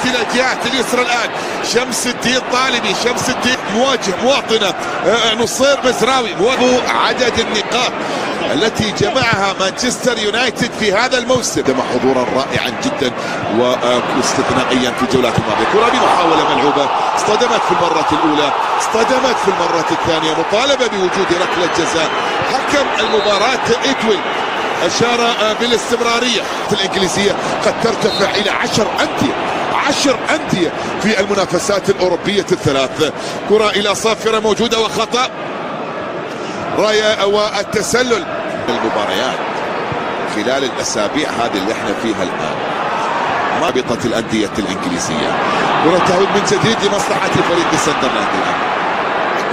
الى الجهات اليسرى الان. شمس الدين طالبي، شمس الدين مواجه مواطنه نصير مزراوي. عدد النقاط التي جمعها مانشستر يونايتد في هذا الموسم مع حضورا رائعا جدا واستثنائيا في الجولات الماضيه. كرة بمحاولة ملعوبة، اصطدمت في المرة الأولى، اصطدمت في المرة الثانية، مطالبة بوجود ركلة جزاء. حكم المباراة إدويل أشار بالاستمرارية. الإنجليزية قد ترتفع إلى 10 أندية في المنافسات الأوروبية الثلاث. كرة إلى صافرة موجودة وخطأ راية والتسلل. المباريات خلال الأسابيع هذه اللي احنا فيها الآن رابطة الأندية الإنجليزية. كرة تعود من جديد لمصلحة فريق ساندرلاند الآن.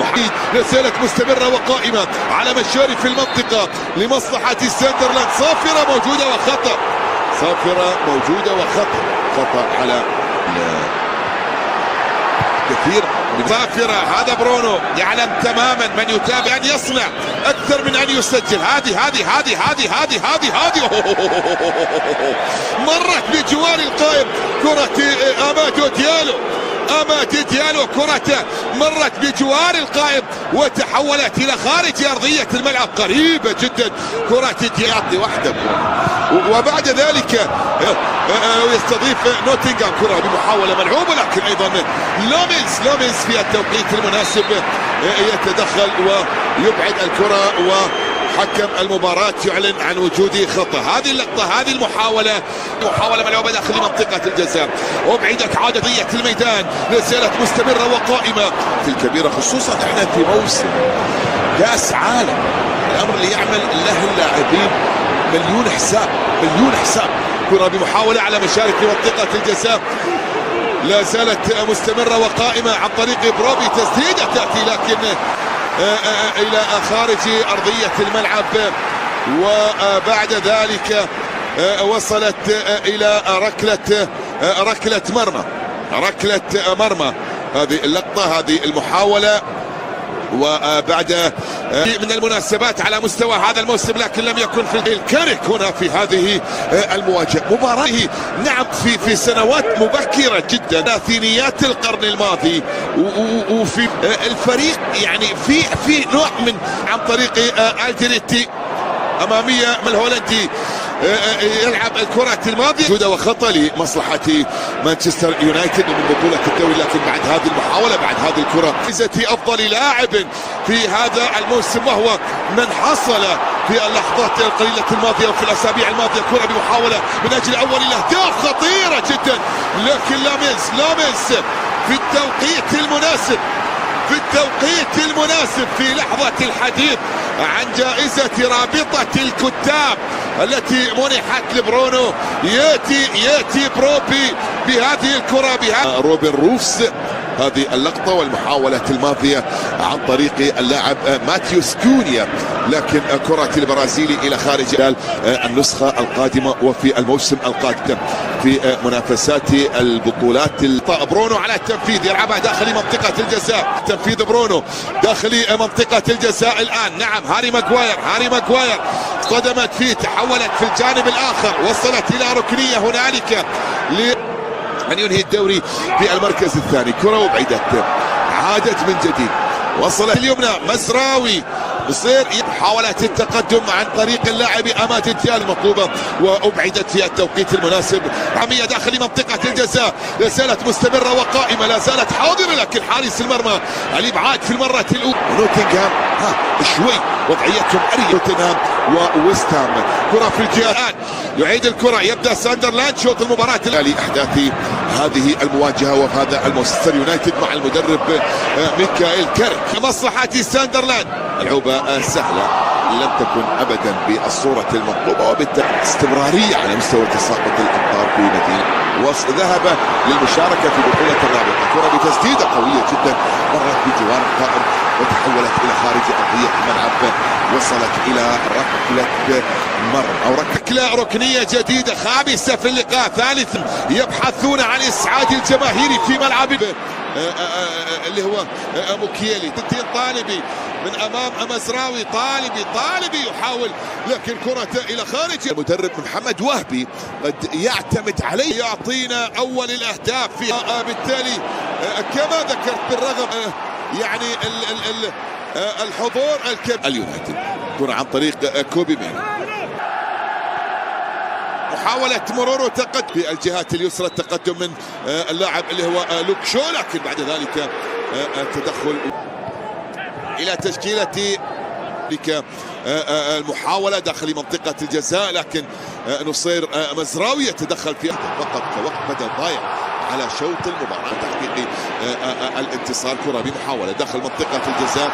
وحيد رسالة مستمرة وقائمة على مشاري في المنطقة لمصلحة ساندرلاند. صافرة موجودة وخطأ، صافرة موجودة وخطأ، خطأ على كثير. صافرة هذا برونو يعلم تماما من يتابع أن يصنع أكثر من أن يسجل. هذه مرت بجوار القائم. كرة أمادو ديالو كرة مرت بجوار القائم وتحولت إلى خارج أرضية الملعب قريبة جدا. كرة ديالو وحده وبعد ذلك يستضيف نوتنغهام. كرة بمحاولة ملعوبة لكن أيضا لومينز في التوقيت المناسب يتدخل ويبعد الكرة وحكم المباراة يعلن عن وجود خطأ. هذه اللقطة، هذه محاولة ملعوبة داخل منطقة الجزاء، وبعدت عادية الميدان. رسالة مستمرة وقائمة في الكبيرة، خصوصا احنا في موسم كأس عالم. الأمر اللي يعمل له اللاعبين مليون حساب. كرة بمحاولة على مشارك في منطقة الجزاء، لا زالت مستمرة وقائمة عن طريق بروبي. تسديدة تأتي لكن إلى خارج أرضية الملعب، وبعد ذلك وصلت إلى ركلة مرمى. هذه اللقطة، هذه المحاولة، وبعد من المناسبات على مستوى هذا الموسم، لكن لم يكن في الكارك هنا في هذه المواجهة. مباراة نعم في سنوات مبكرة جدا، ثلاثينيات القرن الماضي، وفي الفريق يعني في نوع من عن طريق الجريتي أمامية من الهولندي يلعب الكرة الماضية. جودة وخطأ لمصلحة مانشستر يونايتد من بطولة الدوري، لكن بعد هذه المحاولة، بعد هذه الكرة، جائزة أفضل لاعب في هذا الموسم وهو من حصل في اللحظات القليلة الماضية وفي الأسابيع الماضية. كرة بمحاولة من أجل أول الأهداف خطيرة جدا، لكن لومينز في التوقيت المناسب في لحظة الحديث عن جائزة رابطة الكتاب التي منحت لبرونو. ياتي بروبي بهذه الكرة روبن روفس. هذه اللقطة والمحاولة الماضية عن طريق اللاعب ماتيوس كونيا، لكن كرة البرازيلي إلى خارج النسخة القادمة وفي الموسم القادم في منافسات البطولات. برونو على التنفيذ، يلعبها داخل منطقة الجزاء. تنفيذ برونو داخل منطقة الجزاء الآن. نعم هاري ماغواير اصطدمت فيه، تحولت في الجانب الآخر، وصلت إلى ركنية هنالك من ينهي الدوري في المركز الثاني. كرة وبعدت، عادت من جديد، وصلت اليمنى. مزراوي يصير محاولة التقدم عن طريق اللاعب أمادو ديالو المطلوبة، وأبعدت في التوقيت المناسب. عمية داخل منطقة الجزاء، لا زالت مستمرة وقائمة، لا زالت حاضرة، لكن حارس المرمى الإبعاد في المرة الأولى. نوتنغهام شوي وضعيتهم أرية. نوتنغهام وويستهام. كرة في الجهة الآن، يعيد الكرة، يبدأ ساندرلاند شوط المباراة لأحداث هذه المواجهة وهذا المانشستر يونايتد مع المدرب ميكائيل كارك. مصلحة ساندرلاند، ملعوبة سهلة لم تكن أبدا بالصورة المطلوبة، وبالتالي استمرارية على مستوى تساقط الأمطار في مدينة ذهب للمشاركة في بطولة الرابطة. كرة بتسديدة قوية جدا مرت بجوار القائم وتحولت إلى خارج أرضية الملعب، وصلت إلى ركلة مرمى أو ركلة ركنية جديدة، خامسة في اللقاء، ثالث. يبحثون عن إسعاد الجماهير في ملعب اللي هو موكيلي. طالبي من امام مزراوي، طالبي يحاول، لكن كرة الى خارج. المدرب محمد وهبي قد يعتمد يعتمد عليه يعطينا اول الاهداف فيها. بالتالي كما ذكرت بالرغم يعني الحضور الكبير اليونايتد كرة عن طريق كوبي مين، محاولة مرور وتقدم في الجهات اليسرى، التقدم من اللاعب اللي هو لوك شو، لكن بعد ذلك تدخل الى تشكيلة المحاولة داخل منطقة الجزاء، لكن نصير مزراوي يتدخل فيها فقط كوقت بدل ضايع على شوط المباراة تحقيق الانتصار. كرة بمحاولة داخل منطقة الجزاء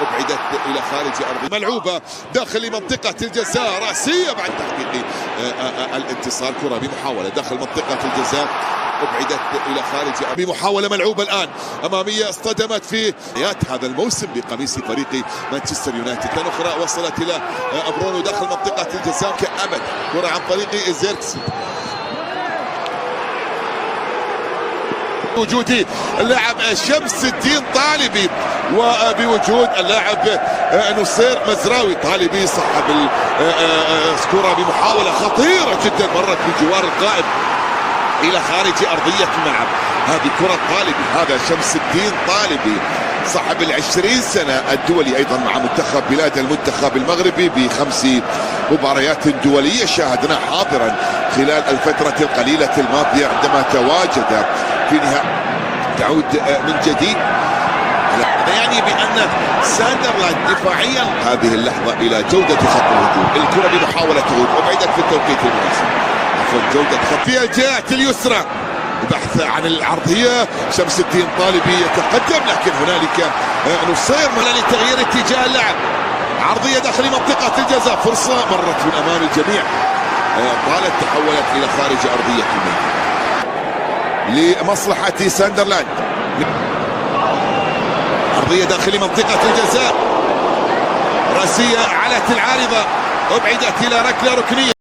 أبعدت إلى خارج أرض ملعوبة داخل منطقة الجزاء، رأسية بعد تحقيق الانتصار. كرة بمحاولة داخل منطقة الجزاء أبعدت إلى خارج أرض. بمحاولة ملعوبة الآن أمامية اصطدمت في نهاية هذا الموسم بقميص فريق مانشستر يونايتد. كان أخرى وصلت إلى برونو داخل منطقة الجزاء كأبد. كرة عن طريق زيركسي، بوجود اللاعب شمس الدين طالبي وبوجود اللاعب نصير مزراوي. طالبي صاحب الكرة بمحاولة خطيرة جدا مرت بجوار القائم إلى خارج أرضية الملعب. هذه كرة طالبي، هذا شمس الدين طالبي صاحب ال20 سنة الدولي أيضا مع منتخب بلاد المنتخب المغربي ب5 مباريات دولية شاهدنا حاضرا خلال الفترة القليلة الماضية عندما تواجد في نهائي. تعود من جديد، يعني بأن ساندرلاند دفاعيا هذه اللحظة إلى جودة خط الهجوم. الكرة بمحاولة هجوم أبعدت في التوقيت المناسب، عفوا جودة خط في الجهة اليسرى بحث عن العرضية. شمس الدين طالبي يتقدم، لكن هنالك نصير لتغيير اتجاه اللعب. عرضية داخل منطقة الجزاء، فرصة مرت من أمام الجميع طالت تحولت إلى خارج أرضية الميدان لمصلحة ساندرلاند. عرضية داخل منطقة الجزاء، راسية علت العارضة أبعدت إلى ركلة ركنية.